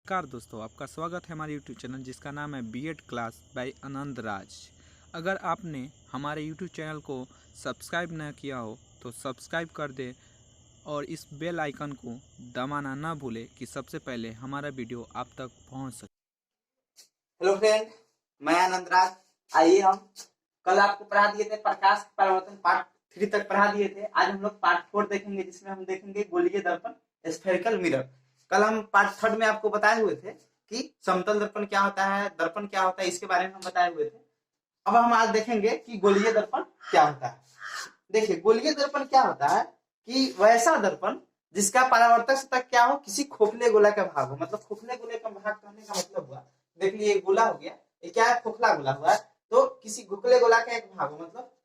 नमस्कार दोस्तों, आपका स्वागत है हमारे यूट्यूब चैनल जिसका नाम है BEd class bye Anand Raj. अगर आपने हमारे यूट्यूब चैनल को सब्सक्राइब न किया हो तो सब्सक्राइब कर दें और इस बेल आइकन को दबाना ना भूलें कि सबसे पहले हमारा वीडियो आप तक पहुंच सके। हेलो फ्रेंड, मैं आनंद राज। आइए हम कल आपको पढ़ा दिए थे प्रकाश के परावर्तन पार्ट 3 तक पढ़ा दिए थे। आज हम लोग पार्ट 4 देखेंगे जिसमें हम देखेंगे गोलीय दर्पण स्फेरिकल मिरर। कल हम पार्ट 3 में आपको बताए हुए थे कि समतल दर्पण क्या होता है, दर्पण क्या होता है, इसके बारे में हम बताए हुए थे। अब हम आज देखेंगे कि गोलीय दर्पण क्या होता है। देखिए, गोलीय दर्पण क्या होता है कि वैसा दर्पण जिसका परावर्तक सतह क्या हो, किसी खोखले गोला का भाग हो। मतलब खोखले गोले का भाग कहने का मतलब हुआ, देख लीजिए ये गोला हो गया, ये क्या है, खोखला गोला हुआ है, तो किसी खोखले गोला का एक भाग हो, मतलब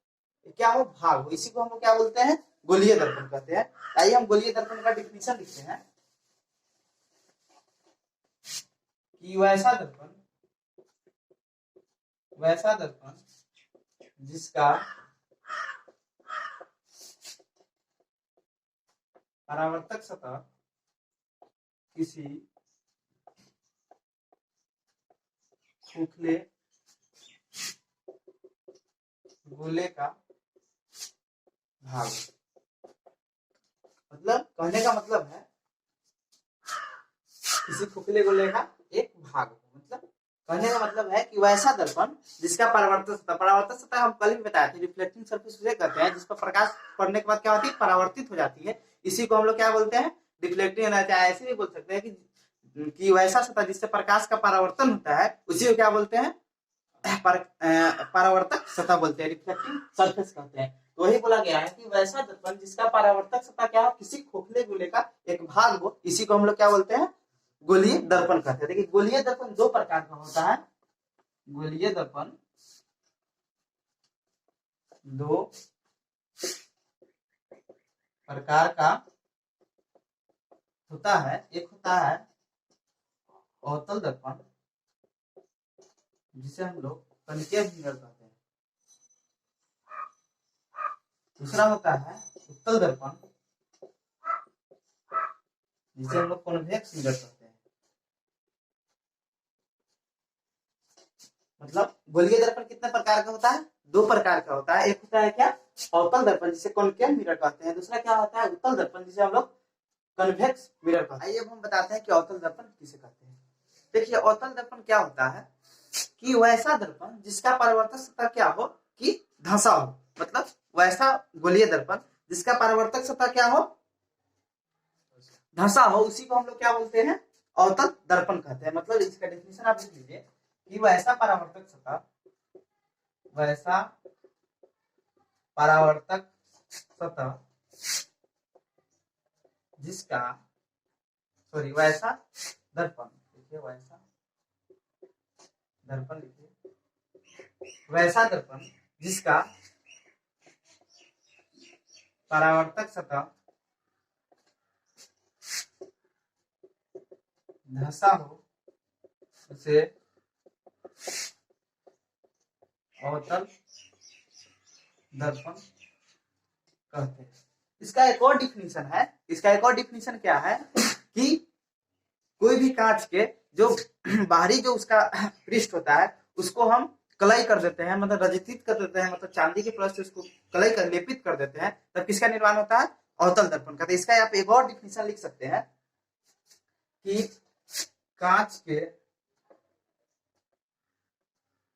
क्या हो, भाग हो, इसी को हम लोग क्या बोलते हैं, गोलीय दर्पण कहते हैं। आइए हम गोलीय दर्पण का डिफिनीशन लिखते हैं कि वैसा दर्पण जिसका परावर्तक सतह किसी खोखले गोले का भाग, मतलब कहने का मतलब है किसी खोखले गोले का एक भाग, मतलब कहने का मतलब है कि वैसा दर्पण जिसका परावर्तक सतह हम कल भी बताए थे, रिफ्लेक्टिंग सरफेस उसे कहते हैं जिस पर प्रकाश पड़ने के बाद क्या होती है, परावर्तित हो जाती है। इसी को हम लोग क्या बोलते हैं, रिफ्लेक्टिंग एनर्जी। ऐसे भी बोल सकते हैं कि वैसा सतह जिससे प्रकाश का परावर्तन होता है उसी को क्या बोलते हैं, परावर्तक सतह बोलते हैं, रिफ्लेक्टिंग सरफेस कहते हैं। तो वही बोला गया है कि वैसा दर्पण जिसका परावर्तक सतह क्या हो, किसी खोखले गोले का एक भाग हो, इसी को हम लोग क्या बोलते हैं, गोलीय दर्पण कहते हैं। देखिए, गोलीय दर्पण दो प्रकार का होता है। गोलीय दर्पण दो प्रकार का होता है। एक होता है अवतल दर्पण जिसे हम लोग कनिकेव मिरर कहते हैं। दूसरा होता है उत्तल दर्पण जिसे हम लोग कॉन्वेक्स मिरर कहते हैं। मतलब गोलीय दर्पण कितने प्रकार का होता है, दो प्रकार का होता है। एक होता है क्या, अवतल दर्पण जिसे कॉन्केव मिरर कहते हैं। दूसरा क्या होता है, उत्तल दर्पण जिसे हम लोग कन्वेक्स मिरर कहते हैं। आइए अब हम बताते हैं कि अवतल दर्पण किसे कहते हैं। देखिए, अवतल दर्पण क्या होता है कि वैसा दर्पण जिसका परावर्तक सतह क्या हो, कि धंसा हो, मतलब वैसा गोलीय दर्पण जिसका परावर्तक सतह क्या हो, धंसा हो, उसी को हम लोग क्या बोलते हैं, अवतल दर्पण कहते हैं। मतलब इसका डेफिनेशन आप लिख लीजिए कि वैसा परावर्तक सतह जिसका वैसा दर्पण, देखिए वैसा दर्पण, लिखिए वैसा दर्पण जिसका परावर्तक सतह धंसा हो उसे अवतल दर्पण कहते हैं। इसका एक और डिफिनीशन है। इसका एक और डिफिनीशन क्या है कि कोई भी कांच के जो बाहरी जो उसका पृष्ठ होता है उसको हम कलई कर देते हैं, मतलब रजित कर देते हैं, मतलब चांदी के प्लस से उसको कलई कर लेपित कर देते हैं, तब किसका निर्माण होता है, अवतल दर्पण का। तो इसका आप एक और डिफिनीशन लिख सकते हैं कि कांच के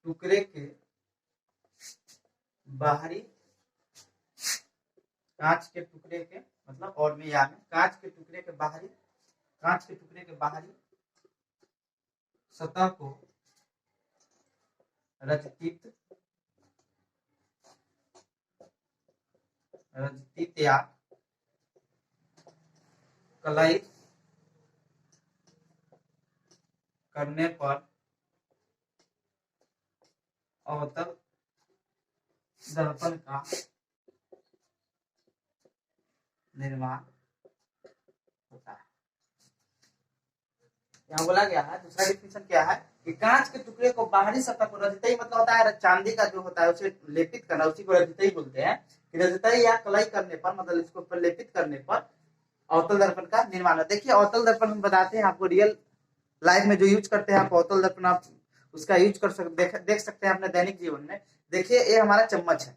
टुकड़े के बाहरी, कांच के टुकड़े के मतलब और में या में कांच के टुकड़े के बाहरी सतह को रजतीत या कलई करने पर अवतल दर्पण का निर्माण होता है। यहाँ बोला गया है, दूसरा डिफिनेशन क्या है कि कांच के टुकड़े को बाहरी सतह को रजतई, मतलब होता है चांदी का जो होता है उसे लेपित करना, उसी को रजतई बोलते हैं। कि रजतई या कलई करने पर, मतलब इसको लेपित करने पर अवतल दर्पण का निर्माण है। देखिए, अवतल दर्पण हम बताते हैं आपको रियल लाइफ में जो यूज करते हैं आप अवतल दर्पण, आप उसका यूज कर सकते, देख सकते हैं अपने दैनिक जीवन में। देखिए ये हमारा चम्मच है,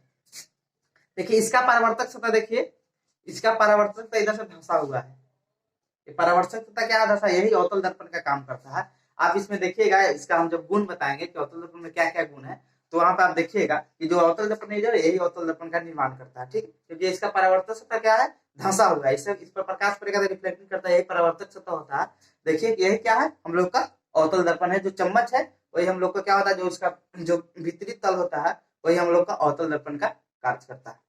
देखिए इसका परावर्तक सतह, देखिए इसका परावर्तक सतह इधर से धंसा हुआ है। ये परावर्तक सतह क्या धंसा, यही अवतल दर्पण का काम करता है। आप इसमें देखिएगा, इसका हम जब गुण बताएंगे कि अवतल दर्पण में क्या क्या गुण है, तो वहां पे आप देखिएगा कि जो अवतल दर्पण है यही अवतल दर्पण का निर्माण करता है, ठीक। क्योंकि इसका परावर्तक सतह क्या है, धंसा हुआ है, इससे इस पर प्रकाश पड़ेगा तो रिफ्लेक्टिंग करता है, यही परावर्तक सतह होता है। देखिए यही क्या है, हम लोग का अवतल दर्पण है। जो चम्मच है वही हम लोग का क्या होता है, जो उसका जो भीतरी तल होता है वही हम लोग का अवतल दर्पण का कार्य करता है।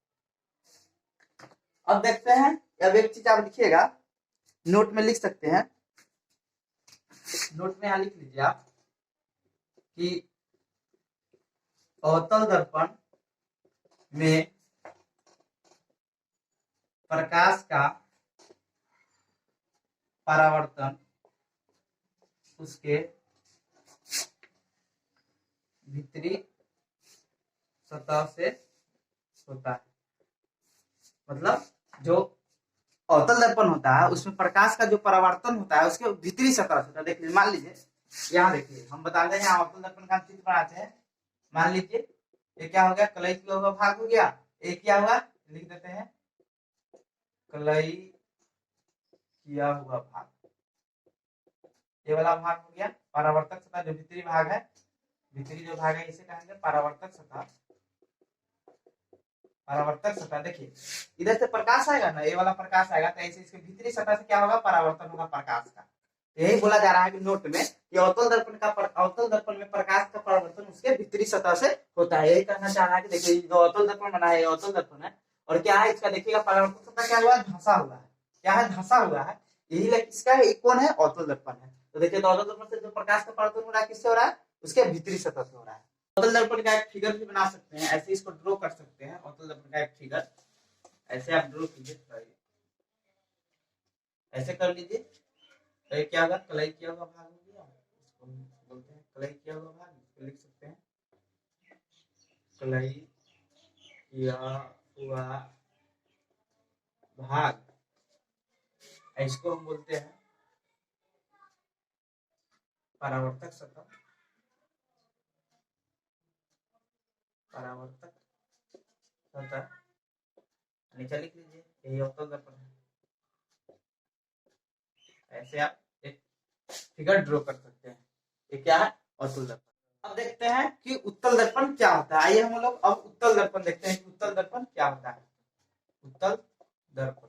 अब देखते हैं, अब एक चीज आप लिखिएगा, नोट में लिख सकते हैं, नोट में यहाँ लिख लीजिए आप कि अवतल दर्पण में प्रकाश का परावर्तन उसके भीतरी सतह से होता है। मतलब जो अवतल दर्पण होता है उसमें प्रकाश का जो परावर्तन होता है उसके भीतरी सतह से होता है। देखिए मान लीजिए, यहाँ देखिए हम बताते हैं, यहाँ अवतल दर्पण का चित्र बनाते हैं। मान लीजिए ये क्या हो गया, कलई किया हुआ भाग हो गया, एक क्या हुआ लिख देते हैं, कलई किया हुआ भाग, ये वाला भाग हो गया परावर्तक सतह। जो भीतरी भाग है, भीतरी जो भाग है इसे कहेंगे परावर्तक सतह, परावर्तक सतह। देखिए इधर से प्रकाश आएगा ना, ये वाला प्रकाश आएगा, तो ऐसे इसके भीतरी सतह से क्या होगा, परावर्तन होगा प्रकाश का। यही बोला जा रहा है कि नोट में कि अवतल दर्पण में प्रकाश का परावर्तन उसके भीतरी सतह से होता है। यही कहना चाह रहा है कि देखिए जो अवतल दर्पण बना है अवतल दर्पण है, और क्या है इसका देखिएगा परावर्तन सतह क्या हुआ, धंसा हुआ है। क्या है, धंसा हुआ है। यही इसका एक कौन है, अवतल दर्पण है। तो देखिए अवतल दर्पण से जो प्रकाश का परावर्तन हो रहा है किससे हो रहा है, उसके भीतरी सतह से हो रहा है। अवतल दर्पण का एक फिगर भी बना सकते हैं, ऐसे इसको ड्रॉ कर सकते हैं। अवतल दर्पण का एक फिगर ऐसे आप ड्रॉ कीजिए, ऐसे कर लीजिए। तो ये क्या होगा, कलई किया हुआ भाग हो गया, इसको बोलते हैं कलई किया हुआ भाग, इसको लिख सकते हैं कलई किया हुआ भाग। इसको हम बोलते हैं परावर्तक सतह, परावर्तक सतह नीचे लिख लीजिए, यही अवतल दर्पण है। ऐसे आप एक फिगर ड्रॉ कर सकते हैं। ये क्या है, अवतल दर्पण। अब देखते हैं कि उत्तल दर्पण क्या होता है। आइए हम लोग अब उत्तल दर्पण देखते हैं कि उत्तल दर्पण क्या होता है। उत्तल दर्पण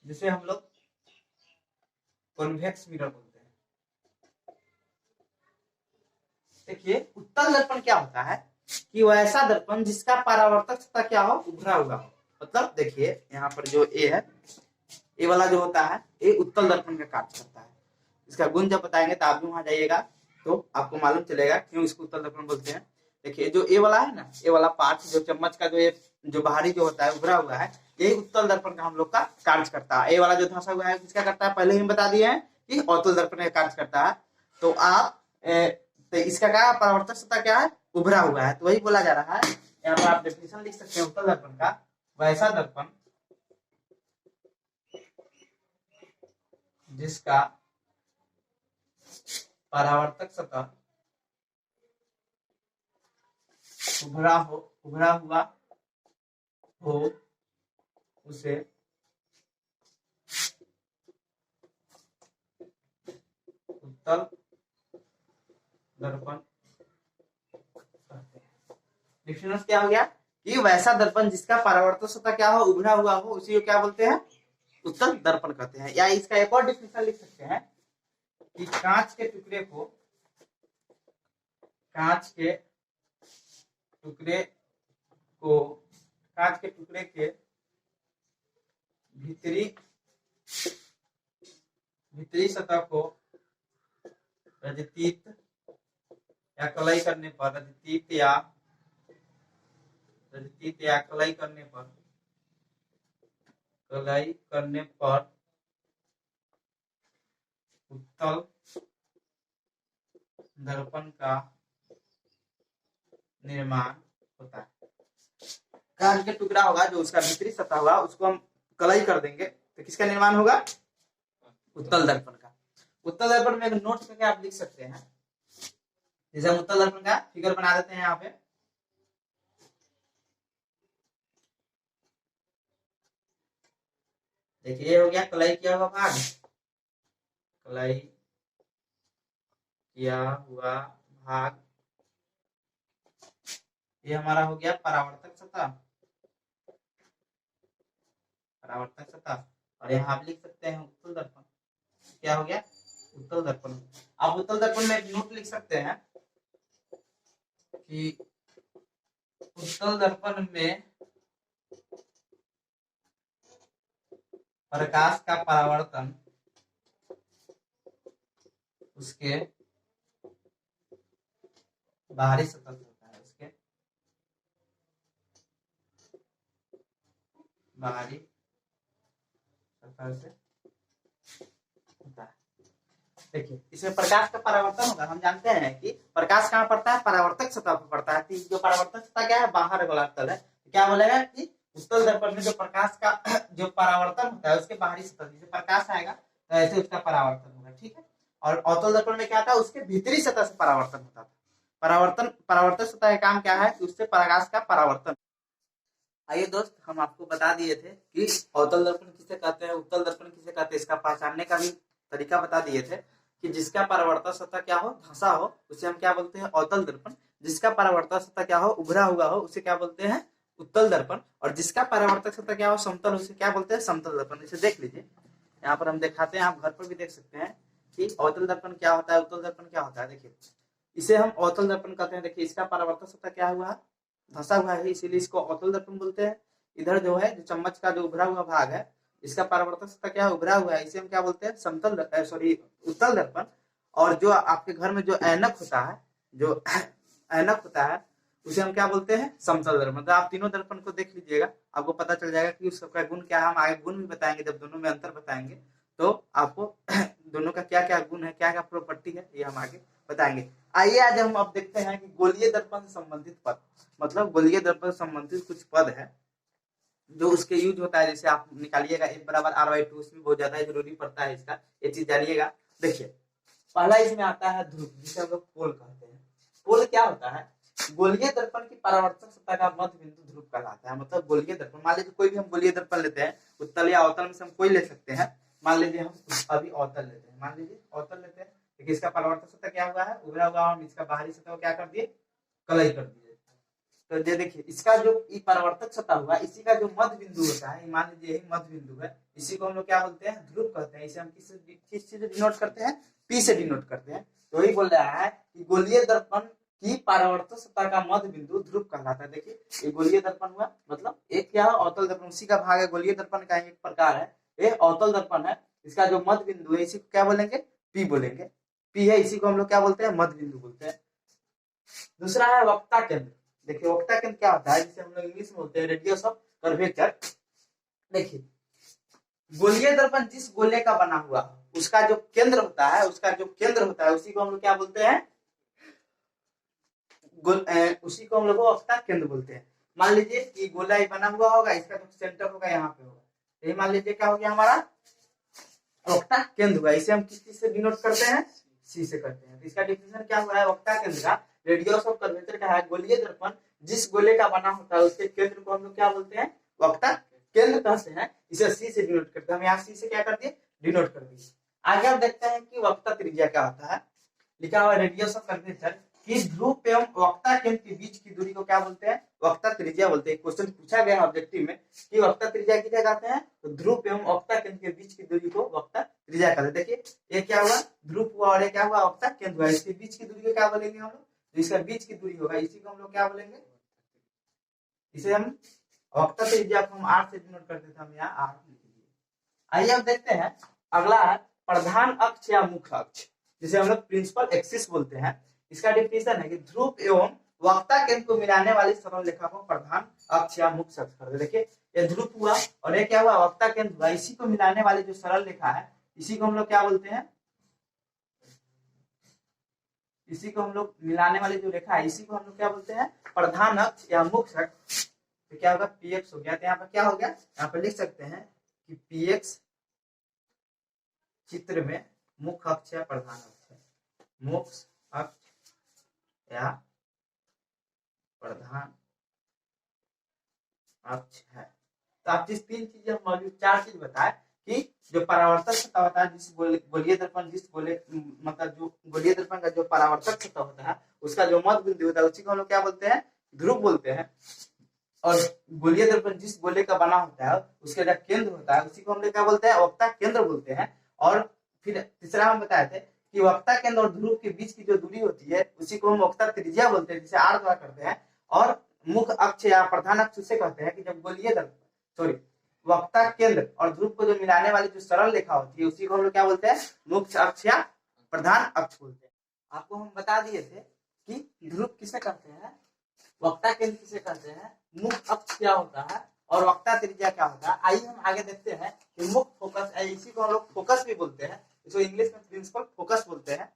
जिसे हम लोग कॉन्वेक्स मिरर बोलते हैं। देखिए उत्तल दर्पण क्या होता है कि वैसा दर्पण जिसका परावर्तक सतह क्या हो, उभरा हुआ हो। मतलब देखिए यहाँ पर जो ए है, ए वाला जो होता है ये उत्तल दर्पण का कार्य करता है। इसका गुण जब बताएंगे तो आप भी वहां जाइएगा तो आपको मालूम चलेगा क्यों इसको उत्तल दर्पण बोलते हैं। देखिए जो ए वाला है ना, ए वाला पार्ट जो चम्मच का जो बाहरी जो होता है उभरा हुआ है, यही उत्तल दर्पण का हम लोग का कार्य करता है। ए वाला जो धंसा हुआ है किसका करता है, पहले ही बता दिए हैं कि अवतल दर्पण का कार्य करता है। तो आप तो इसका क्या परावर्तक सतह क्या है, उभरा हुआ है। तो वही बोला जा रहा है, यहाँ पर आप डेफिनेशन लिख सकते हैं उत्तल दर्पण का, वैसा दर्पण जिसका परावर्तक सतह उभरा हुआ हो उसे उत्तल दर्पण कहते हैं। डिफरेंस क्या हो गया कि वैसा दर्पण जिसका परावर्तक सतह क्या हो, उभरा हुआ हो, उसी को क्या बोलते हैं, उत्तल दर्पण कहते हैं। या इसका एक और डिफिनेशन लिख सकते हैं कि कांच के टुकड़े के भीतरी सतह को रजतीत या कलई करने पर, रजतीत या कलई करने पर उत्तल दर्पण का निर्माण होता है। कांच का टुकड़ा होगा जो उसका भीतरी सतह होगा, उसको हम कलई कर देंगे तो किसका निर्माण होगा, उत्तल दर्पण का। उत्तल दर्पण में एक नोट करके आप लिख सकते हैं। जैसे हम उत्तल दर्पण का फिगर बना देते हैं यहाँ पे। देखिए ये हो गया कलाई किया हुआ भाग, कलाई किया हुआ भाग। ये हमारा हो गया परावर्तक सतह, परावर्तक सतह। और यहाँ आप लिख सकते हैं उत्तल दर्पण। क्या हो गया? उत्तल दर्पण। आप उत्तल दर्पण में एक नोट लिख सकते हैं कि उत्तल दर्पण में प्रकाश का परावर्तन उसके बाहरी सतह से होता है, उसके बाहरी सतह से होता है। देखिए इसमें प्रकाश का परावर्तन होगा। हम जानते हैं कि प्रकाश कहाँ पड़ता है? परावर्तक सतह पर पड़ता है। जो परावर्तक सतह क्या है? बाहर वाला तल है। क्या बोलेगा कि उत्तल दर्पण में जो प्रकाश का जो परावर्तन होता है उसके बाहरी सतह, जैसे प्रकाश आएगा तो ऐसे उसका परावर्तन होगा, ठीक है। और अवतल दर्पण में क्या था? उसके भीतरी सतह से परावर्तन होता था। परावर्तक सतह का काम क्या है? कि उससे प्रकाश का परावर्तन। आइए दोस्त, हम आपको बता दिए थे कि अवतल दर्पण किसे कहते हैं, उत्तल दर्पण किसे कहते हैं, इसका पहचानने का भी तरीका बता दिए थे कि जिसका परावर्तक सतह क्या हो? धंसा हो, उसे हम क्या बोलते हैं? अवतल दर्पण। जिसका परावर्तक सतह क्या हो? उभरा हुआ हो, उसे क्या बोलते हैं? उत्तल दर्पण। और जिसका परावर्तक सतह क्या हो? समतल, उसे क्या बोलते हैं? समतल दर्पण। इसे देख लीजिए, यहाँ पर हम दिखाते हैं, आप घर पर भी देख सकते हैं कि अवतल दर्पण क्या होता है, उत्तल दर्पण क्या होता है। देखिए इसे हम अवतल दर्पण कहते हैं। देखिए इसका परावर्तक सतह क्या हुआ? धंसा हुआ है, इसीलिए इसको अवतल दर्पण बोलते हैं। इधर जो है, जो चम्मच का जो उभरा हुआ भाग है, इसका परावर्तक सतह क्या उभरा हुआ है, इसे हम क्या बोलते हैं? समतल, सॉरी, उत्तल दर्पण। और जो आपके घर में जो ऐनक होता है, जो ऐनक होता है, उसे हम क्या बोलते हैं? समतल दर्पण। तो आप तीनों दर्पण को देख लीजिएगा, आपको पता चल जाएगा कि उसका गुण क्या है। हम आगे गुण भी बताएंगे, जब दोनों में अंतर बताएंगे तो आपको दोनों का क्या क्या गुण है, क्या क्या प्रॉपर्टी है, ये हम आगे बताएंगे। आइए आज हम अब देखते हैं कि गोलीय दर्पण से संबंधित पद, मतलब गोलीय दर्पण से संबंधित कुछ पद है जो उसके यूज होता है। जैसे आप निकालिएगा 1 = r/2, इसमें बहुत ज्यादा जरूरी पड़ता है इसका, ये चीज जानिएगा। देखिए पहला इसमें आता है ध्रुव, जिसे हम लोग पोल कहते हैं। पोल क्या होता है? गोलीय दर्पण की परावर्तक सतह का मध्य बिंदु ध्रुव कहलाता है। मतलब गोलीय दर्पण, मान लीजिए कोई भी हम गोलीय दर्पण लेते हैं, उत्तल या अवतल में से हम कोई ले सकते हैं। मान लीजिए हम अभी अवतल लेते हैं, मान लीजिए अवतल लेते हैं, देखिए इसका परावर्तक सतह क्या हुआ है? उभरा हुआ। हम इसका बाहरी सतह को क्या कर दिए? कलई कर दिए। तो ये देखिए इसका जो परावर्तक सतह हुआ, इसी का जो मध्य बिंदु होता है, मान लीजिए यही मध्य बिंदु है, इसी को हम लोग क्या बोलते हैं? ध्रुव कहते हैं। इसे हम किस से डिनोट करते हैं? पी से डिनोट करते हैं। तो वही बोल रहा है कि गोलीय दर्पण की परावर्तक सतह का मध्य बिंदु ध्रुव कहलाता है। देखिए ये गोलीय दर्पण हुआ, मतलब एक क्या है? अवतल दर्पण, उसी का भाग है। गोलीय दर्पण का एक प्रकार है, ये अवतल दर्पण है। इसका जो मध्य बिंदु है, इसी को क्या बोलेंगे? पी बोलेंगे। पी है, इसी को हम लोग क्या बोलते हैं? मध्य बिंदु बोलते हैं। दूसरा है वक्ता केंद्र। देखिए वक्ता केंद्र क्या होता है? जिसे हम लोग इंग्लिश में बोलते हैं रेडियस ऑफ कर्वेचर। देखिए गोलीय दर्पण जिस गोले का बना हुआ, उसका जो केंद्र होता है, उसी को हम लोग क्या बोलते हैं? उसी को हम लोग वक्ता केंद्र बोलते हैं। मान लीजिए कि गोला बना हुआ होगा, इसका जो सेंटर होगा यहाँ पे होगा, यही मान लीजिए क्या हो गया हमारा? वक्ता केंद्र हुआ। इसे हम किस चीज से डिनोट करते हैं? सी से करते हैं। तो इसका डिफिनेशन क्या हुआ है? वक्ता केंद्र का रेडियस ऑफ कर्वेचर का है गोलीय दर्पण जिस गोले का बना होता है, उसके केंद्र को हम लोग क्या बोलते हैं? वक्ता केंद्र कहते हैं। इसे सी से डिनोट करते हैं। हम यहाँ सी से क्या कर दिए? डिनोट कर दिए। आगे हम देखते हैं कि वक्ता त्रिज्या क्या होता है। लिखा हुआ रेडियस ऑफ कर्वेचर कि ध्रुव एवं वक्ता केंद्र के बीच की दूरी को क्या बोलते हैं? वक्ता त्रिज्या बोलते हैं। क्वेश्चन पूछा गया ऑब्जेक्टिव में कि वक्ता त्रिज्या किसे कहते हैं? तो ध्रुव एवं वक्ता केंद्र के बीच की दूरी को वक्ता त्रिज्या कहते हैं। देखिए ये क्या हुआ? ध्रुव हुआ और ये क्या हुआ? वक्ता केंद्र हुआ। इसके बीच की दूरी को क्या बोलेंगे हम लोग? तो इसका बीच की दूरी होगा, इसी को हम लोग क्या बोलेंगे? इसे हम वक्ता त्रिज्या को हम आर से डिनोट करते थे, हम यहाँ आर लिख दिए। आइए अब देखते हैं अगला है प्रधान अक्ष या मुख्य अक्ष, जिसे हम लोग प्रिंसिपल एक्सिस बोलते हैं। इसका डिफिनेशन है कि ध्रुव एवं वक्ता केंद्र को मिलाने वाली सरल रेखा को प्रधान अक्ष या मुख्य अक्ष कहते हैं। देखिए ये ध्रुव हुआ और ये क्या हुआ? वक्ता केंद्र हुआ। इसी को मिलाने वाली जो सरल रेखा है, इसी को हम लोग क्या बोलते हैं? इसी को हम लोग मिलाने वाली जो रेखा है, इसी को हम लोग क्या बोलते हैं? प्रधान अक्ष या मुख्य अक्ष। तो क्या होगा? पीएक्स हो गया। तो यहाँ पर क्या हो गया? यहाँ पर लिख सकते हैं कि पीएक्स चित्र में मुख्य अक्ष या प्रधान अक्ष है, मुख्य अक्ष या प्रधान अक्ष है। तो आप जिस 3 चीजें हम अभी 4 चीज बताए कि जो परावर्तक सतह होता है, जिस गोलीय दर्पण मतलब जो गोलीय दर्पण का जो परावर्तक सतह होता है उसका जो मध्य बिंदु होता है उसी को हम लोग क्या बोलते हैं, ध्रुव बोलते हैं। और गोलीय दर्पण जिस गोले का बना होता है उसका जो केंद्र होता है उसी को हम लोग क्या बोलते हैं, वक्ता केंद्र बोलते हैं। और फिर तीसरा हम बताए थे कि वक्ता केंद्र और ध्रुव के बीच की जो दूरी होती है उसी को हम वक्ता त्रिज्या बोलते हैं, जिसे आर द्वारा करते हैं। और मुख्य अक्ष या प्रधान अक्ष उसे कहते हैं कि जब गोलीय दर्पण वक्ता केंद्र और ध्रुव को जो मिलाने वाली जो सरल रेखा होती है उसी को हम लोग क्या बोलते हैं, मुख्य अक्ष या प्रधान अक्ष बोलते हैं। आपको हम बता दिए थे कि ध्रुव किसे कहते हैं, वक्ता केंद्र किसे कहते हैं, मुख्य अक्ष क्या होता है और वक्ता त्रिज्या क्या होता है। आइए हम आगे देखते हैं कि मुख्य फोकस, इसी को हम लोग फोकस भी बोलते हैं, इसको इंग्लिश में प्रिंसिपल फोकस बोलते हैं।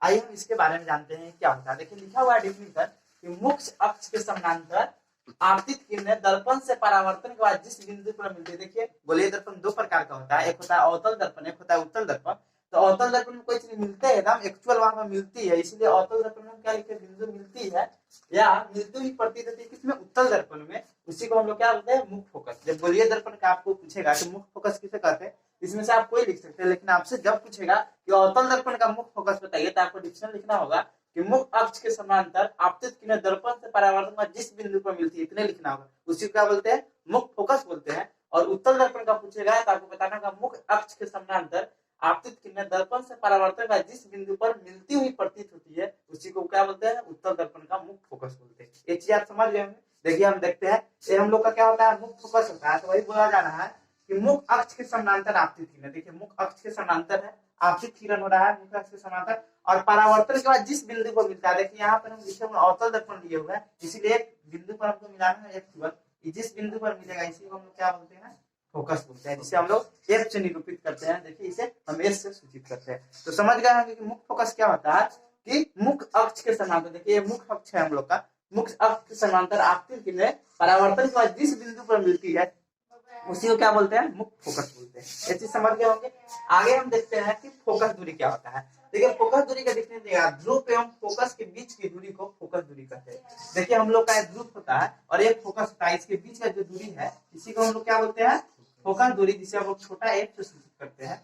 आइए हम इसके बारे में जानते हैं क्या होता है। देखिए लिखा हुआ है डेफिनेशन कि मुख्य अक्ष के समानांतर आपतित किरणें दर्पण से परावर्तन के बाद जिस बिंदु पर मिलती है। देखिए गोलीय दर्पण 2 प्रकार का होता है, एक होता है अवतल दर्पण, एक होता है उत्तल दर्पण। तो अवतल दर्पण में कोई चीज मिलते है एकदम एक्चुअल वहां पर मिलती है, इसलिए अवतल दर्पण में क्या लिखे, बिंदु मिलती है या मिलती हुई प्रतीत होती है किसमें, उत्तल दर्पण में। उसी को हम लोग क्या बोलते हैं, मुख्य फोकस। जब गोलीय दर्पण का आपको पूछेगा कि मुख्य फोकस किसे कहते हैं, इसमें से आप कोई लिख सकते हैं, लेकिन आपसे जब पूछेगा कि अवतल दर्पण का मुख्य फोकस बताइए तो आपको डिक्शनरी लिखना होगा कि मुख्य अक्ष के समानांतर आपतित किरणें दर्पण से परावर्तन में जिस बिंदु पर मिलती है इतने लिखना होगा, उसी को क्या बोलते हैं, मुख्य फोकस बोलते हैं। और उत्तल दर्पण का पूछेगा तो आपको बताना होगा मुख्य अक्ष के समानांतर आपतित किरणें दर्पण से परावर्तन का जिस बिंदु पर मिलती हुई प्रतीत होती है उसी को क्या बोलते हैं, उत्तल दर्पण का मुख्य फोकस बोलते हैं। ये चीज आप समझ गए होंगे। देखिए हम देखते हैं ये हम लोग का क्या होता है, मुख्य फोकस होता है। तो वही बोला जा रहा है कि मुख्य अक्ष के समानांतर आपतित किरण, देखिए मुख्य अक्ष के समानांतर है, आपतित किरण हो रहा है मुख्य अक्ष के समानांतर और परावर्तन के बाद जिस बिंदु पर मिलता है। देखिए यहाँ पर हम जिसे अवतल दर्पण लिए हुए हैं, इसीलिए एक बिंदु पर हमको मिलाना है एक केवल, जिस बिंदु पर मिलेगा इसी को हम लोग क्या बोलते हैं, फोकस बोलते हैं, जिसे हम लोग एफ से निरूपित करते हैं। देखिए इसे हम एस से सूचित करते हैं। तो समझ गए होंगे कि मुख्य फोकस क्या होता है कि मुख्य अक्ष के समानांतर, देखिए ये मुख्य अक्ष है हम लोग का, मुख्य अक्ष के समानांतर आपतित किरणें परावर्तन के बाद जिस बिंदु पर मिलती है उसी को क्या बोलते हैं, मुख्य फोकस बोलते हैं। ये चीज समझ गए होंगे। आगे हम देखते हैं कि फोकस दूरी क्या होता है। देखिए फोकस दूरी का देखने देगा, ध्रुव एवं फोकस के बीच की दूरी को फोकस दूरी कहते हैं। देखिए हम लोग का एक ध्रुव होता है और एक फोकस होता है, इसके बीच का जो दूरी है इसी को हम लोग क्या बोलते हैं, फोकस दूरी, जिसे हम लोग छोटा एफ से सूचित करते हैं।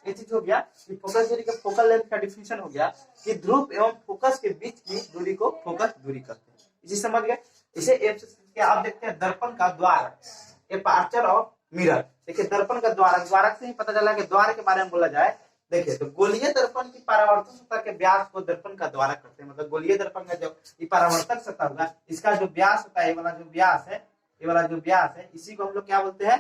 ये चीज हो गया कि फोकस दूरी का फोकल लेंथ का डिफिनेशन हो गया कि ध्रुव एवं फोकस के बीच की दूरी को फोकस दूरी कहते हैं। इसी समझ गए। इसे एफ से आप देखते हैं दर्पण का द्वार, एपर्चर ऑफ मिरर। देखिए दर्पण का द्वारक, द्वारक से ही पता चला कि द्वार के बारे में बोला जाए। देखिए तो गोलीय दर्पण की परावर्तन सतह के व्यास को दर्पण का द्वारक करते हैं। मतलब गोलीय दर्पण का जो परावर्तक सतह होगा इसका जो व्यास होता है, ये वाला जो व्यास है, ये वाला जो व्यास है इसी को हम लोग क्या बोलते हैं,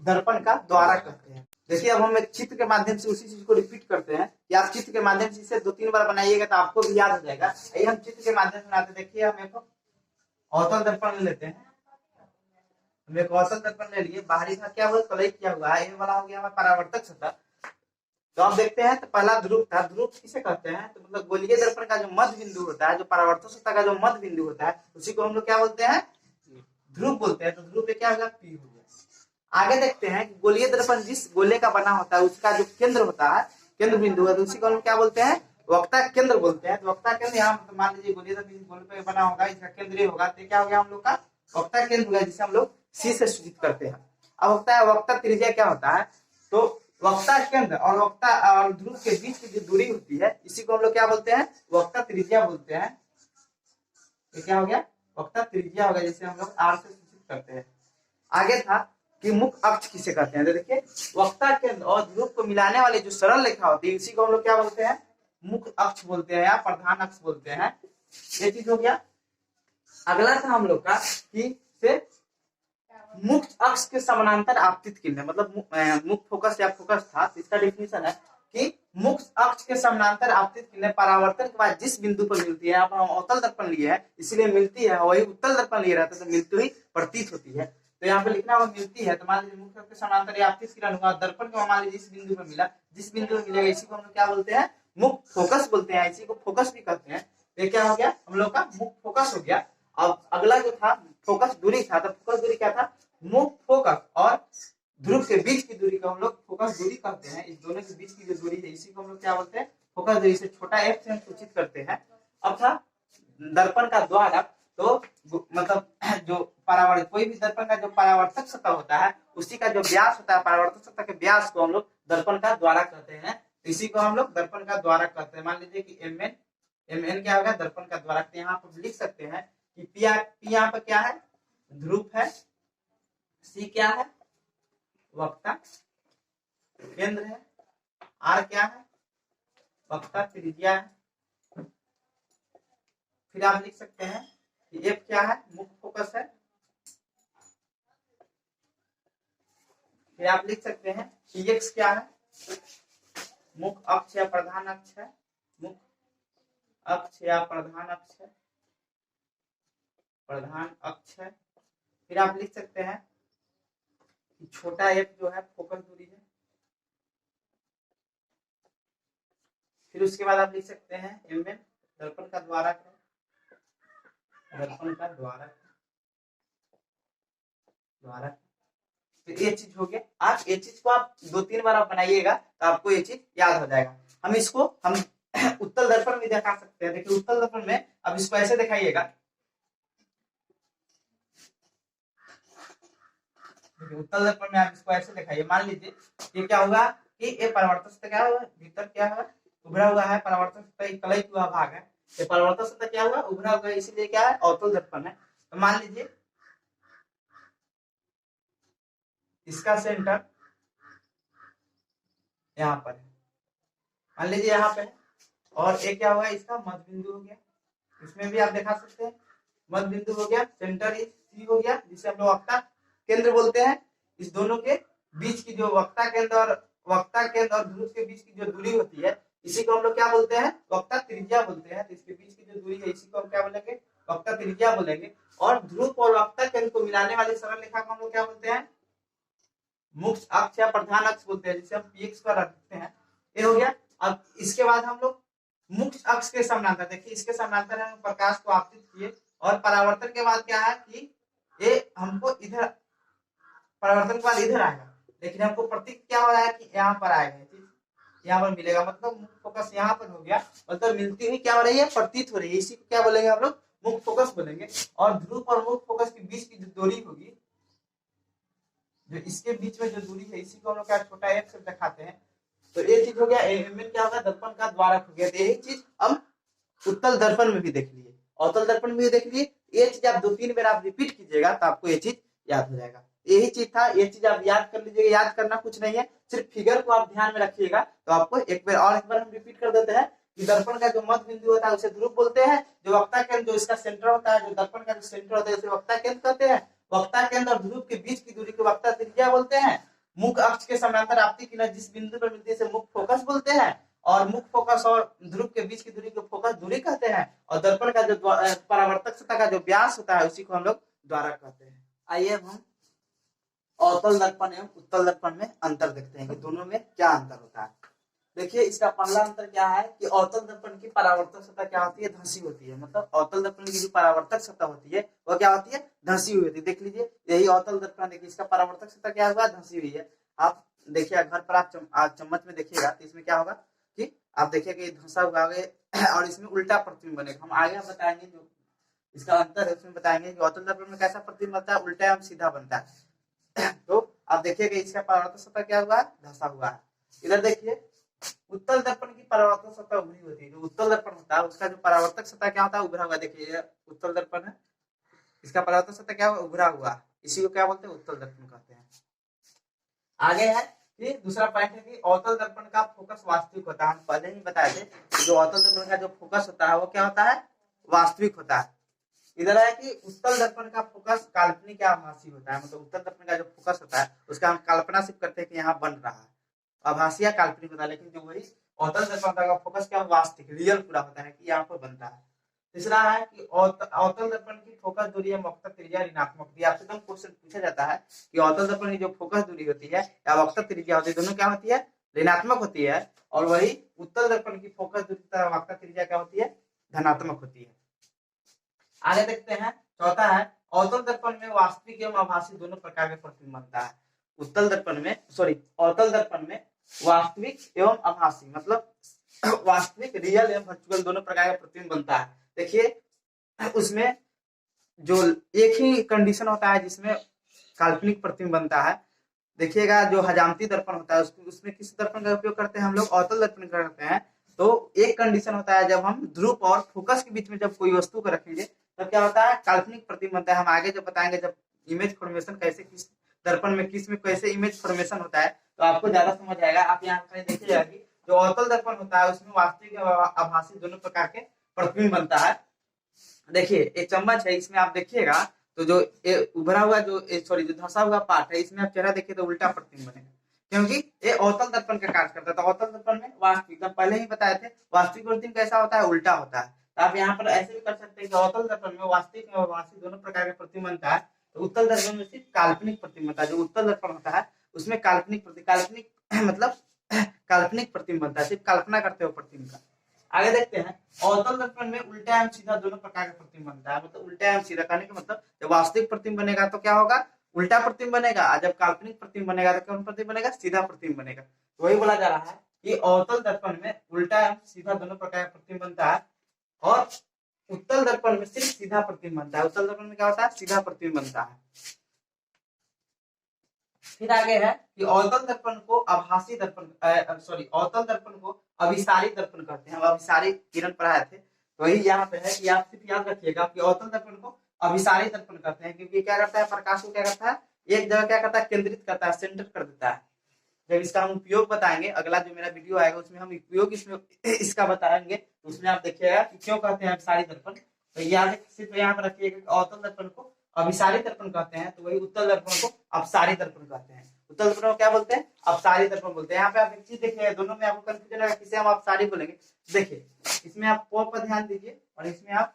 दर्पण का द्वारक कहते हैं। देखिए अब हम एक चित्र के माध्यम से उसी चीज को रिपीट करते हैं कि आप चित्र के माध्यम से इसे 2-3 बार बनाइएगा तो आपको भी याद हो जाएगा। आइए हम चित्र के माध्यम से बनाते हैं। देखिए हम एक अवतल दर्पण लेते हैं, हम एक अवतल दर्पण ले लिए, बाहरी था क्या कलई किया हुआ है, ये वाला हो गया हमारा परावर्तक सतह। तो आप देखते हैं तो पहला ध्रुव था, ध्रुव किसे कहते हैं, तो मतलब गोलीय दर्पण का जो मध्य बिंदु होता है, जो परावर्तक सतह का जो मध्य बिंदु होता है उसी को हम लोग क्या बोलते हैं, ध्रुव बोलते हैं। तो ध्रुव पे क्या होगा, पी हो गया। आगे देखते हैं कि गोलीय दर्पण जिस गोले का बना होता है उसका जो केंद्र होता है, केंद्र बिंदु है, तो उसी को हम क्या बोलते हैं, वक्ता केंद्र बोलते हैं। तो वक्ता केंद्र यहाँ मान लीजिए गोलीय दर्पण गोले पे बना होगा, इसका केंद्र होगा, तो क्या हो गया हम लोग का वक्ता केंद्र होगा, जिसे हम लोग सी से सूचित करते हैं। अब होता है वक्ता त्रिज्या क्या होता है, तो वक्ता केंद्र और वक्ता और ध्रुव के बीच की जो दूरी होती है इसी को हम लोग क्या बोलते हैं, वक्ता त्रिज्या बोलते हैं। ये क्या हो गया, वक्ता त्रिज्या हो गया, जिसे हम लोग आर से सूचित करते हैं। आगे था कि मुख्य अक्ष किसे कहते हैं, तो देखिए वक्ता केंद्र और ध्रुव को मिलाने वाली जो सरल रेखा होती है इसी को हम लोग क्या बोलते हैं, मुख्य अक्ष बोलते हैं या प्रधान अक्ष बोलते हैं। ये चीज हो गया। अगला था हम लोग का कि से मुख्य अक्ष के समानांतर आपतित किरणें, मतलब मुख्य फोकस या फोकस था, इसका डेफिनेशन है कि मुख्य अक्ष के समानांतर आपतित किरणें परावर्तन के बाद जिस बिंदु पर मिलती है, यहाँ पर हम अवतल दर्पण लिए है इसलिए मिलती है, वही उत्तल दर्पण लिए रहता है तो मिलती हुई प्रतीत होती है। तो यहाँ पे लिखना हुआ मिलती है, तो मान लीजिए मुख्य अक्ष के समानांतर आपतित किरण हुआ, दर्पण को मान लीजिए इस बिंदु पर मिला, जिस बिंदु पर मिलेगा इसी को हम लोग क्या बोलते हैं, मुख्य फोकस बोलते हैं, इसी को फोकस भी कहते हैं। तो क्या हो गया, हम लोग का मुख्य फोकस हो गया। अब अगला जो था फोकस दूरी था, तो फोकस दूरी क्या था, मुख्य फोकस और ध्रुव के बीच की दूरी को हम लोग फोकस दूरी कहते हैं। इस दोनों के बीच की जो दूरी है इसी को हम लोग क्या बोलते हैं, फोकस दूरी। से छोटा एफ से हम सूचित करते हैं। अब था दर्पण का द्वारक, तो मतलब जो परावर्तक, कोई भी दर्पण का जो परावर्तक सतह होता है उसी का जो व्यास होता है, परावर्तक सतह के व्यास को हम लोग दर्पण का द्वारक कहते हैं। इसी को हम लोग दर्पण का द्वारक कहते हैं। मान लीजिए कि एम एन क्या होगा, दर्पण का द्वारक। तो यहाँ पर लिख सकते हैं कि पी यहाँ पर क्या है, ध्रुव है, सी क्या है, वक्ता केंद्र है, आर क्या है, वक्ता त्रिज्या है। फिर आप लिख सकते हैं कि एफ क्या है, मुख्य फोकस है। फिर आप लिख सकते हैं कि एक्स क्या है, मुख्य अक्ष या प्रधान अक्ष है, मुख्य अक्ष या प्रधान अक्ष है, प्रधान अक्ष है। फिर आप लिख सकते हैं कि छोटा एफ जो है फोकस दूरी है। फिर उसके बाद आप लिख सकते हैं एम एन दर्पण का द्वारक है, दर्पण का द्वारक द्वारक। फिर ये चीज हो गया। आप ये चीज को आप 2-3 बार आप बनाइएगा तो आपको ये चीज याद हो जाएगा। हम इसको हम उत्तल दर्पण में दिखा सकते हैं। देखिए उत्तल दर्पण में अब इसको ऐसे दिखाइएगा, उत्तल दर्पण में आप इसको ऐसे दिखाइए। मान लीजिए ये क्या होगा कि ये परावर्तक सतह क्या होगा, भीतर क्या है, उभरा हुआ है। परावर्तक सतह कलई हुआ भाग है, ये परावर्तक सतह क्या हुआ, उभरा हुआ है, इसीलिए क्या है, अवतल दर्पण है। तो मान लीजिए इसका सेंटर यहाँ पर है, मान लीजिए यहाँ पे है, और एक क्या हुआ, इसका मध्य बिंदु हो गया। इसमें भी आप दिखा सकते हैं मध्य बिंदु हो गया, सेंटर सी हो गया, जिसे हम लोग वक्ता केंद्र बोलते हैं। इस दोनों के बीच की जो वक्ता केंद्र और ध्रुव के बीच की जो दूरी होती है इसी को हम लोग क्या बोलते हैं, वक्ता त्रिज्या बोलते हैं। तो इसके बीच की जो दूरी है इसी को हम क्या बोलेंगे, वक्ता त्रिज्या बोलेंगे। और ध्रुव और वक्ता केंद्र को मिलाने वाली सरल रेखा को हम लोग क्या बोलते हैं, मुख्य अक्ष या प्रधान अक्ष बोलते हैं, जिसे हम पीएक्स पर रखते हैं। ये हो गया। अब इसके बाद हम लोग मुख्य अक्ष के समानांतर, देखिए इसके समानांतर हम प्रकाश को आपतित किए, और परावर्तन के बाद क्या है कि ये हमको इधर, परावर्तन के बाद इधर आएगा, लेकिन हमको प्रतीक क्या हो रहा है कि यहाँ पर आएगा, यहाँ पर मिलेगा। मतलब मुख्य फोकस यहाँ पर हो गया, मतलब मिलती हुई क्या हो रही है, प्रतीत हो रही है। इसी को क्या बोलेंगे हम लोग, मुख्य फोकस बोलेंगे। और ध्रुव और मुख्य फोकस के बीच की जो दूरी होगी, जो इसके बीच में जो दूरी है इसी को हम लोग क्या छोटा एफ से दिखाते हैं। तो ये चीज हो गया, एम क्या होगा, दर्पण का द्वारक हो गया। तो यही चीज हम उत्तल दर्पण में भी देख लिए, अवतल दर्पण में भी देख लिए। ये चीज आप 2-3 बार आप रिपीट कीजिएगा तो आपको ये चीज याद हो जाएगा। यही चीज था, ये चीज आप याद कर लीजिएगा। याद करना कुछ नहीं है, सिर्फ फिगर को आप ध्यान में रखिएगा। तो आपको एक बार हम रिपीट कर देते हैं कि दर्पण का जो मध्य बिंदु होता है उसे ध्रुव बोलते हैं। जो वक्ता केंद्र, जो इसका सेंटर होता है, जो दर्पण का जो सेंटर होता है उसे वक्ता केंद्र कहते हैं। वक्ता केंद्र और ध्रुव के बीच की दूरी को वक्ता त्रिज्या बोलते हैं। मुख्य अक्ष के समानांतर आपतित किरण जिस बिंदु पर मिलती है उसे मुख्य फोकस बोलते हैं। और मुख्य फोकस और ध्रुव के बीच की दूरी को फोकस दूरी कहते हैं। और दर्पण का जो परावर्तक सतह का जो व्यास होता है उसी को हम लोग द्वारक कहते हैं। आइए अब हम अवतल दर्पण एवं उत्तल दर्पण में अंतर देखते हैं कि दोनों में क्या अंतर होता है। देखिए इसका पहला अंतर क्या है कि अवतल दर्पण की परावर्तक सतह क्या होती है, धंसी होती है। मतलब अवतल दर्पण की जो परावर्तक सतह होती है वह क्या होती है, धंसी हुई होती है। देख लीजिए यही अवतल दर्पण, देखिए इसका परावर्तक सतह क्या हुआ, धंसी हुई है। आप देखिए घर पर आप चम्मच में देखिएगा तो इसमें क्या होगा कि आप देखिए कि धंसा हुआ है और इसमें उल्टा प्रतिबिंब बनेगा। हम आगे बताएंगे जो इसका अंतर है उसमें बताएंगे कि अवतल दर्पण में कैसा प्रतिबिंब बनता है, उल्टा एवं सीधा बनता है। तो आप देखिएगा इसका परावर्तक सतह क्या हुआ है, धंसा हुआ है। इधर देखिए उत्तल दर्पण की परावर्तक सतह उभरी होती है। जो उत्तल दर्पण होता है उसका जो परावर्तक सतह क्या होता है, उभरा हुआ। देखिए उत्तल दर्पण है, इसका परावर्तक सतह क्या हुआ, उभरा हुआ। इसी को क्या बोलते हैं, उत्तल दर्पण कहते हैं। आगे है कि दूसरा पॉइंट है कि अवतल दर्पण का फोकस वास्तविक होता है। हम पहले ही बताए थे जो अवतल दर्पण का जो फोकस होता है वो क्या होता है, वास्तविक होता है। इधर है कि उत्तल दर्पण का फोकस काल्पनिक या आभासी होता है। मतलब उत्तल दर्पण का जो फोकस होता है उसका हम कल्पना सिर्फ करते हैं कि यहाँ बन रहा है, आभासी या काल्पनिक होता है। लेकिन जो वही अवतल दर्पण का फोकस क्या वास्तविक रियल पूरा होता है कि यहाँ पर बनता है। तीसरा है कि अवतल दर्पण की फोकस दूरी है वक्र त्रिज्या ऋणात्मक। आपसे एकदम क्वेश्चन पूछा जाता है कि अवतल दर्पण की जो फोकस दूरी होती है या वक्र त्रिज्या होती है, दोनों क्या होती है, ऋणात्मक होती है। और वही उत्तल दर्पण की फोकस दूरी तथा वक्र त्रिज्या क्या होती है, धनात्मक होती है। आगे देखते हैं, चौथा है अवतल दर्पण में वास्तविक एवं आभासी दोनों प्रकार के प्रतिबिंब बनता है। उत्तल दर्पण में अवतल दर्पण में वास्तविक एवं आभासी मतलब वास्तविक रियल एवं वर्चुअल दोनों प्रकार का प्रतिबिंब बनता है। देखिए उसमें जो एक ही कंडीशन होता है जिसमें काल्पनिक प्रतिबिंब बनता है। देखिएगा जो हजामती दर्पण होता है उसमें किस दर्पण का उपयोग करते हैं हम लोग, अवतल दर्पण करते हैं। तो एक कंडीशन होता है जब हम ध्रुव और फोकस के बीच में जब कोई वस्तु को रखेंगे तब क्या होता है, काल्पनिक प्रतिबिंब बनता है। हम आगे जब बताएंगे जब इमेज फॉर्मेशन कैसे किस दर्पण में किस में कैसे इमेज फॉर्मेशन होता है तो आपको ज्यादा समझ आएगा। आप यहाँ देखिएगा कि जो अवतल दर्पण होता है उसमें वास्तविक आभासी दोनों प्रकार के प्रतिबिंब बनता है। देखिए एक चम्मच है, इसमें आप देखिएगा तो जो उभरा हुआ जो धंसा हुआ पार्ट है इसमें आप चेहरा देखिए तो उल्टा प्रतिबिंब बनेगा, क्योंकि ये अवतल दर्पण का कार्य करता है। तो अवतल दर्पण में वास्तविक पहले ही बताए थे वास्तविक प्रतिबिंब कैसा होता है, उल्टा होता है। तो आप यहाँ पर ऐसे भी कर सकते हैं कि अवतल दर्पण में वास्तविक और आभासी दोनों प्रकार का प्रतिबिंब बनता है। तो उत्तल दर्पण में सिर्फ काल्पनिक प्रतिबिंब बनता है। जो उत्तल दर्पण होता है उसमें काल्पनिक मतलब काल्पनिक प्रतिबिंब बनता है, सिर्फ कल्पना करते हो प्रतिबिंब का। आगे देखते हैं अवतल दर्पण में उल्टा एवं सीधा दोनों प्रकार का प्रतिबिंब बनता है। मतलब उल्टा एवं सीधा कहने का मतलब जब वास्तविक प्रतिबिंब बनेगा तो क्या होगा, उल्टा प्रतिबिंब बनेगा, और जब काल्पनिक प्रतिबिंब बनेगा तो कौन प्रतिबिंब बनेगा, सीधा प्रतिबिंब बनेगा। तो वही बोला जा रहा है कि अवतल दर्पण में उल्टा एवं सीधा दोनों प्रकार का प्रतिबिंब बनता है और उत्तल दर्पण में सिर्फ सीधा प्रतिबिंब बनता है। उत्तल दर्पण में क्या होता है, सीधा प्रतिबिंब बनता है। फिर आगे है कि अवतल दर्पण को आभासी दर्पण अवतल दर्पण को अभिसारी दर्पण कहते हैं। अभिसारी किरण पढ़ाए थे तो वही यहाँ पे है कि आप सिर्फ याद रखिएगा कि अवतल दर्पण को अभिसारी दर्पण कहते हैं, क्योंकि क्या करता है, प्रकाश को क्या करता है, एक जगह क्या करता है, केंद्रित करता है, सेंटर कर देता है। जब इसका हम उपयोग बताएंगे, अगला जो मेरा वीडियो आएगा उसमें हम उपयोग इसका बताएंगे, तो उसमें आप देखिएगा कि क्यों कहते हैं अभिसारी दर्पण। तो याद सिर्फ यहाँ पर रखिएगा अवतल दर्पण को अभिसारी दर्पण कहते हैं, तो वही उत्तल दर्पण को अपसारी दर्पण कहते हैं। उत्तल दर्पण को क्या बोलते हैं, अपसारी दर्पण बोलते हैं। यहाँ पे आप एक चीज देखिए, दोनों में आपको कंफ्यूजन होगा किसे हम अपसारी बोलेंगे। देखिए इसमें आप प पर ध्यान दीजिए और इसमें आप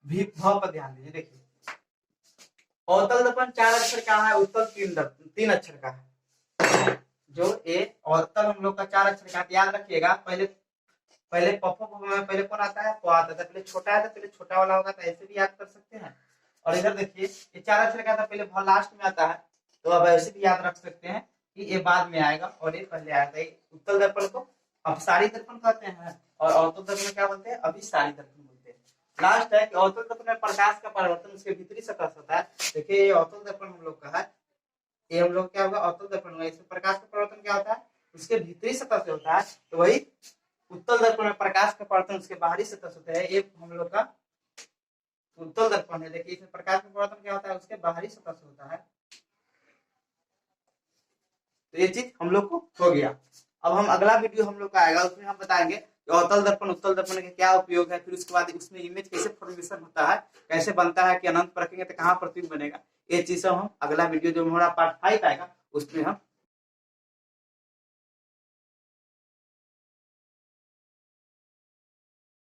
भी भ पर ध्यान दीजिए। देखिए अवतल दर्पण 4 अक्षर का है, उत्तल 3 अक्षर का है। जो ए अवतल हम लोग का 4 अक्षर का, याद रखिएगा पहले पप्पो में पहले कौन आता है, प आता था, पहले छोटा है तो पहले छोटा वाला होगा, तो ऐसे भी याद कर सकते हैं। और इधर देखिए ये 4 अक्षर का था, पहले भ लास्ट में आता है, तो अब ऐसे भी याद रख सकते हैं कि ये बाद में आएगा और ये पहले आया था। उत्तल दर्पण को अपसारी दर्पण कहते हैं और अवतल दर्पण क्या बोलते हैं, अभिसारी दर्पण बोलते हैं। लास्ट है कि अवतल दर्पण में प्रकाश का परिवर्तन उसके भीतरी सतह से होता है। देखिए ये अवतल दर्पण हम लोग का है, ये हम लोग क्या होगा, अवतल दर्पण होगा। इसमें प्रकाश का परिवर्तन क्या होता है, उसके भीतरी सतह से होता है। तो वही उत्तल दर्पण में प्रकाश का परिवर्तन उसके बाहरी सतह से होता है। ये हम लोग का उत्तल दर्पण है। देखिए इसमें प्रकाश का परिवर्तन क्या होता है, उसके बाहरी सतह से होता है। तो ये चीज हम लोग को हो गया। अब हम अगला वीडियो हम लोग का आएगा, उसमें हम बताएंगे कि अवतल दर्पण उत्तल दर्पण के क्या उपयोग है, फिर उसके बाद उसमें इमेज कैसे फॉर्मेशन होता है, कैसे बनता है, कि अनंत पर रखेंगे तो कहाँ प्रतिबिंब बनेगा। ये चीज हम अगला वीडियो जो हमारा पार्ट 5 आएगा उसमें हम